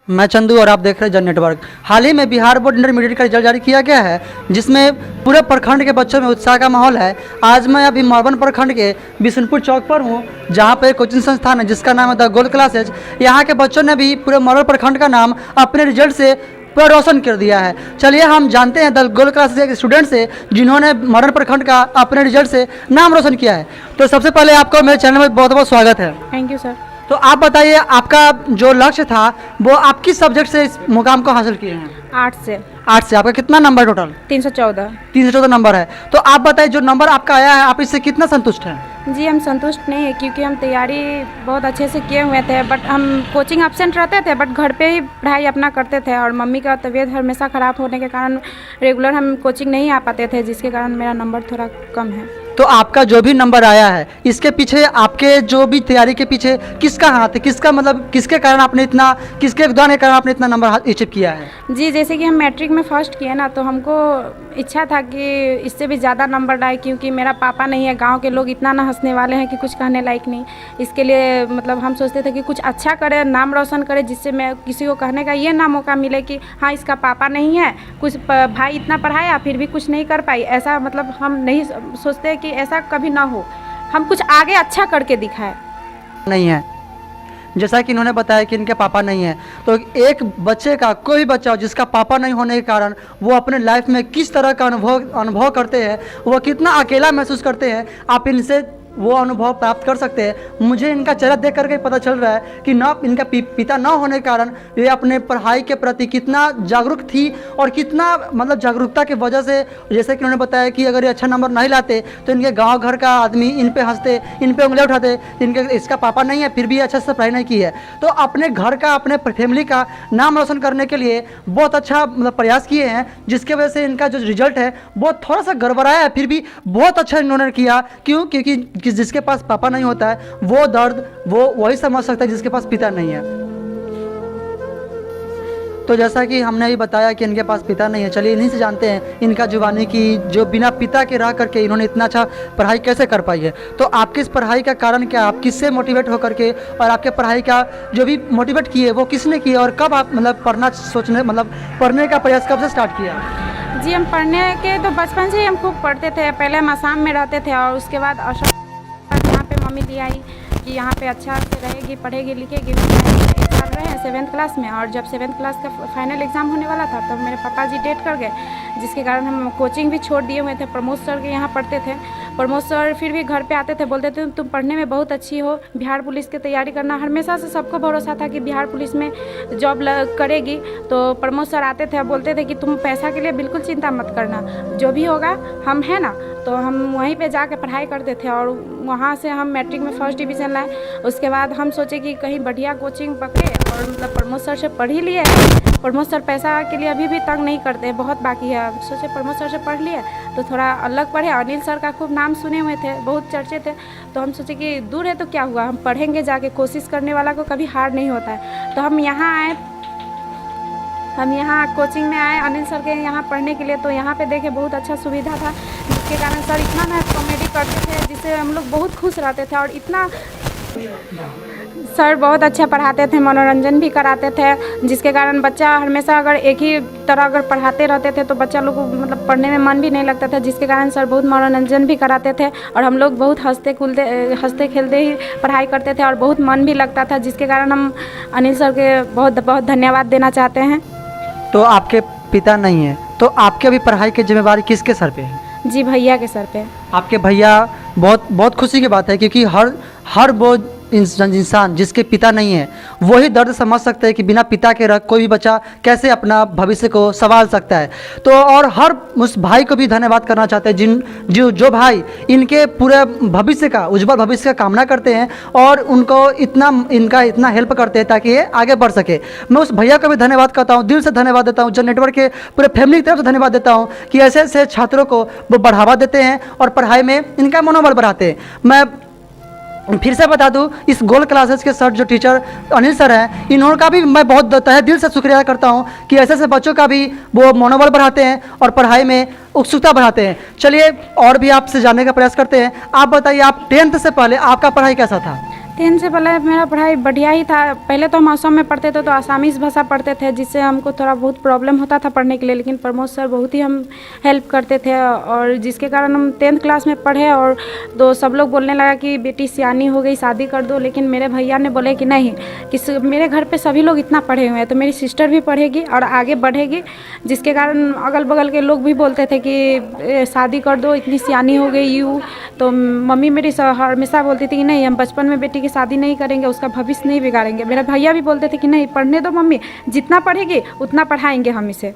मैं चंदू और आप देख रहे हैं जन नेटवर्क। हाल ही में बिहार बोर्ड इंटरमीडिएट का रिजल्ट जारी किया गया है, जिसमें पूरे प्रखंड के बच्चों में उत्साह का माहौल है। आज मैं अभी मॉर्बन प्रखंड के बिशनपुर चौक पर हूं, जहां पर एक कोचिंग संस्थान है जिसका नाम है द गोल्ड क्लासेज। यहां के बच्चों ने भी पूरे मॉर्बन प्रखंड का नाम अपने रिजल्ट से पूरा रोशन कर दिया है। चलिए हम जानते हैं द गोल्ड क्लासेज के स्टूडेंट से, जिन्होंने मॉर्बन प्रखंड का अपने रिजल्ट से नाम रोशन किया है। तो सबसे पहले आपको मेरे चैनल में बहुत बहुत स्वागत है। Thank you sir. तो आप बताइए, आपका जो लक्ष्य था वो आप किस सब्जेक्ट से इस मुकाम को हासिल किए हैं? आर्ट्स से। आपका कितना नंबर टोटल? 314 नंबर है। तो आप बताइए, जो नंबर आपका आया है आप इससे कितना संतुष्ट हैं? जी हम संतुष्ट नहीं है, क्योंकि हम तैयारी बहुत अच्छे से किए हुए थे, बट हम कोचिंग एब्सेंट रहते थे, बट घर पे ही पढ़ाई अपना करते थे। और मम्मी का तबीयत हमेशा ख़राब होने के कारण रेगुलर हम कोचिंग नहीं आ पाते थे, जिसके कारण मेरा नंबर थोड़ा कम है। तो आपका जो भी नंबर आया है, इसके पीछे आपके जो भी तैयारी के पीछे किसका हाथ है? किसका मतलब किसके कारण आपने इतना, किसके योगदान के कारण आपने इतना नंबर अचीव किया है? जी जैसे कि हम मैट्रिक में फर्स्ट किए ना, तो हमको इच्छा था कि इससे भी ज़्यादा नंबर लाए, क्योंकि मेरा पापा नहीं है, गांव के लोग इतना ना हंसने वाले हैं कि कुछ कहने लायक नहीं। इसके लिए मतलब हम सोचते थे कि कुछ अच्छा करे, नाम रोशन करे, जिससे मैं किसी को कहने का ये ना मौका मिले कि हाँ इसका पापा नहीं है, कुछ भाई इतना पढ़ाया फिर भी कुछ नहीं कर पाई। ऐसा मतलब हम नहीं सोचते कि ऐसा कभी ना हो, हम कुछ आगे अच्छा करके दिखाए। नहीं है, जैसा कि इन्होंने बताया कि इनके पापा नहीं है, तो एक बच्चे का, कोई भी बच्चा हो जिसका पापा नहीं होने के कारण वो अपने लाइफ में किस तरह का अनुभव करते हैं, वो कितना अकेला महसूस करते हैं, आप इनसे वो अनुभव प्राप्त कर सकते हैं। मुझे इनका चेहरा देख करके पता चल रहा है कि ना इनका पिता ना होने के कारण ये अपने पढ़ाई के प्रति कितना जागरूक थी, और कितना मतलब जागरूकता की वजह से, जैसे कि उन्होंने बताया कि अगर ये अच्छा नंबर नहीं लाते तो इनके गांव घर का आदमी इन पे हंसते, इन पे उंगलियां उठाते, इनके इसका पापा नहीं है फिर भी अच्छे से पढ़ाई नहीं की है। तो अपने घर का, अपने फैमिली का नाम रोशन करने के लिए बहुत अच्छा मतलब प्रयास किए हैं, जिसकी वजह से इनका जो रिजल्ट है वो थोड़ा सा गड़बड़ाया है, फिर भी बहुत अच्छा इन्होंने किया। क्यों? क्योंकि कि जिसके पास पापा नहीं होता है वो दर्द वो वही समझ सकता है जिसके पास पिता नहीं है। तो जैसा कि हमने भी बताया कि इनके पास पिता नहीं है, चलिए इन्हीं से जानते हैं इनका जुबानी की, जो बिना पिता के रह करके इन्होंने इतना अच्छा पढ़ाई कैसे कर पाई है। तो आपकी इस पढ़ाई का कारण क्या? आप किससे मोटिवेट होकर के, और आपके पढ़ाई का जो भी मोटिवेट किए वो किसने किया, और कब आप मतलब पढ़ने का प्रयास कब से स्टार्ट किया? जी हम पढ़ने के तो बचपन से ही हम खूब पढ़ते थे। पहले हम आसाम में रहते थे, और उसके बाद यहाँ पे मम्मी ले आई कि यहाँ पे अच्छा से रहेगी, पढ़ेगी, लिखेगी। एक साल रहे 7th क्लास में, और जब 7th क्लास का फाइनल एग्ज़ाम होने वाला था तो मेरे पापा जी डेट कर गए, जिसके कारण हम कोचिंग भी छोड़ दिए हुए थे। प्रमोद सर के यहाँ पढ़ते थे। प्रमोद सर फिर भी घर पे आते थे, बोलते थे तुम पढ़ने में बहुत अच्छी हो, बिहार पुलिस की तैयारी करना। हमेशा से सबको भरोसा था कि बिहार पुलिस में जॉब करेगी। तो प्रमोद सर आते थे, बोलते थे कि तुम पैसा के लिए बिल्कुल चिंता मत करना, जो भी होगा हम है ना। तो हम वहीं पे जाके पढ़ाई करते थे, और वहाँ से हम मैट्रिक में फर्स्ट डिवीज़न लाए। उसके बाद हम सोचे कि कहीं बढ़िया कोचिंग पकड़े, और मतलब प्रमोद सर से पढ़ ही लिए। प्रमोद सर पैसा के लिए अभी भी तंग नहीं करते, बहुत बाकी है। सोचे प्रमोद सर से पढ़ लिए तो थोड़ा अलग पढ़े। अनिल सर का खूब नाम सुने हुए थे, बहुत चर्चे थे, तो हम सोचे कि दूर है तो क्या हुआ, हम पढ़ेंगे जाके, कोशिश करने वाला को कभी हार नहीं होता है। तो हम यहाँ आए, हम यहाँ कोचिंग में आए अनिल सर के यहाँ पढ़ने के लिए। तो यहाँ पे देखे बहुत अच्छा सुविधा था, जिसके कारण सर इतना ना कॉमेडी करते थे, जिससे हम लोग बहुत खुश रहते थे। और इतना सर बहुत अच्छा पढ़ाते थे, मनोरंजन भी कराते थे, जिसके कारण बच्चा हमेशा अगर एक ही तरह अगर पढ़ाते रहते थे तो बच्चा लोग को मतलब पढ़ने में मन भी नहीं लगता था, जिसके कारण सर बहुत मनोरंजन भी कराते थे। और हम लोग बहुत हंसते खेलते ही पढ़ाई करते थे, और बहुत मन भी लगता था, जिसके कारण हम अनिल सर के बहुत बहुत धन्यवाद देना चाहते हैं। तो आपके पिता नहीं है, तो आपके अभी पढ़ाई की जिम्मेवारी किसके सर पे है? जी भैया के सर पे। आपके भैया, बहुत खुशी की बात है, क्योंकि हर वो इंसान जिसके पिता नहीं है वही दर्द समझ सकते हैं कि बिना पिता के रह कोई भी बच्चा कैसे अपना भविष्य को संभाल सकता है। तो और हर उस भाई को भी धन्यवाद करना चाहते हैं जो भाई इनके पूरे भविष्य का, उज्जवल भविष्य का कामना करते हैं, और उनको इनका इतना हेल्प करते हैं ताकि ये आगे बढ़ सके। मैं उस भैया को भी धन्यवाद करता हूँ, दिल से धन्यवाद देता हूँ, जन नेटवर्क के पूरे फैमिली की तरफ से धन्यवाद देता हूँ कि ऐसे ऐसे छात्रों को वो बढ़ावा देते हैं और पढ़ाई में इनका मनोबल बढ़ाते हैं। मैं फिर से बता दूं, इस गोल्ड क्लासेस के सर जो टीचर अनिल सर हैं, इन्हों का भी मैं बहुत तहे दिल से शुक्रिया करता हूं कि ऐसे ऐसे बच्चों का भी वो मनोबल बढ़ाते हैं और पढ़ाई में उत्सुकता बढ़ाते हैं। चलिए और भी आपसे जानने का प्रयास करते हैं। आप बताइए, आप 10th से पहले आपका पढ़ाई कैसा था? 10 से पहले मेरा पढ़ाई बढ़िया ही था। पहले तो हम असम में पढ़ते थे तो आसामीज़ भाषा पढ़ते थे, जिससे हमको थोड़ा बहुत प्रॉब्लम होता था पढ़ने के लिए, लेकिन प्रमोद सर बहुत ही हम हेल्प करते थे और जिसके कारण हम 10th क्लास में पढ़े। और तो सब लोग बोलने लगा कि बेटी सियानी हो गई, शादी कर दो, लेकिन मेरे भैया ने बोले कि नहीं, कि मेरे घर पे सभी लोग इतना पढ़े हुए हैं तो मेरी सिस्टर भी पढ़ेगी और आगे बढ़ेगी, जिसके कारण अगल बगल के लोग भी बोलते थे कि शादी कर दो, इतनी सियानी हो गई यूँ। तो मम्मी मेरी हमेशा बोलती थी कि नहीं, हम बचपन में बेटी की शादी नहीं करेंगे, उसका भविष्य नहीं बिगाड़ेंगे। मेरे भैया भी बोलते थे कि नहीं, पढ़ने दो मम्मी, जितना पढ़ेगी उतना पढ़ाएंगे हम इसे।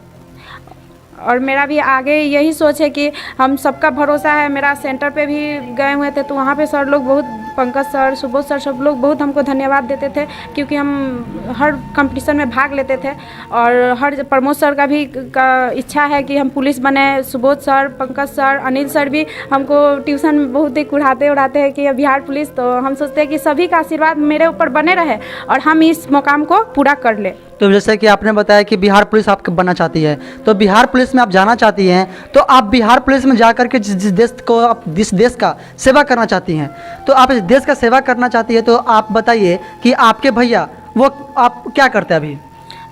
और मेरा भी आगे यही सोच है कि हम सबका भरोसा है। मेरा सेंटर पे भी गए हुए थे तो वहाँ पे सर लोग बहुत, पंकज सर, सुबोध सर, सब लोग बहुत हमको धन्यवाद देते थे, क्योंकि हम हर कंपटीशन में भाग लेते थे। और हर प्रमोद सर का भी इच्छा है कि हम पुलिस बने। Subodh sir, Pankaj sir, Anil sir भी हमको ट्यूशन में बहुत ही उड़ाते हैं कि बिहार पुलिस। तो हम सोचते हैं कि सभी का आशीर्वाद मेरे ऊपर बने रहे और हम इस मुकाम को पूरा कर ले। तो जैसे कि आपने बताया कि बिहार पुलिस आप बनना चाहती है, तो बिहार पुलिस में आप जाना चाहती हैं, तो आप बिहार पुलिस में जा कर के जिस देश को आप जिस देश का सेवा करना चाहती हैं, तो आप इस देश का सेवा करना चाहती है, तो आप बताइए कि आपके भैया वो आप क्या करते हैं अभी?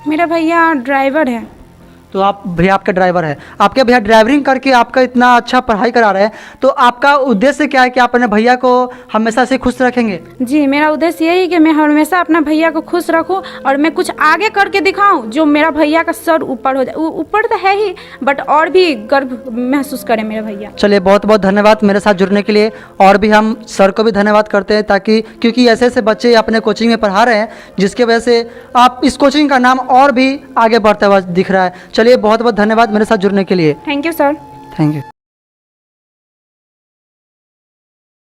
मेरा भैया ड्राइवर है। तो आप भैया आपके ड्राइवर है, आपके भैया ड्राइवरिंग करके आपका इतना अच्छा पढ़ाई करा रहे हैं, तो आपका उद्देश्य क्या है कि आप अपने भैया को हमेशा से खुश रखेंगे? जी, मेरा उद्देश्य यही कि मैं हमेशा अपना भैया को खुश रखूं और मैं कुछ आगे करके दिखाऊं जो मेरा भैया का सर ऊपर हो जाए। ऊपर तो है ही, बट और भी गर्व महसूस करे मेरा भैया। चलिए, बहुत बहुत धन्यवाद मेरे साथ जुड़ने के लिए। और भी हम सर को भी धन्यवाद करते हैं, ताकि क्योंकि ऐसे ऐसे बच्चे अपने कोचिंग में पढ़ा रहे हैं, जिसकी वजह से आप इस कोचिंग का नाम और भी आगे बढ़ता हुआ दिख रहा है। चलिए, बहुत बहुत धन्यवाद मेरे साथ जुड़ने के लिए। Thank you sir. Thank you.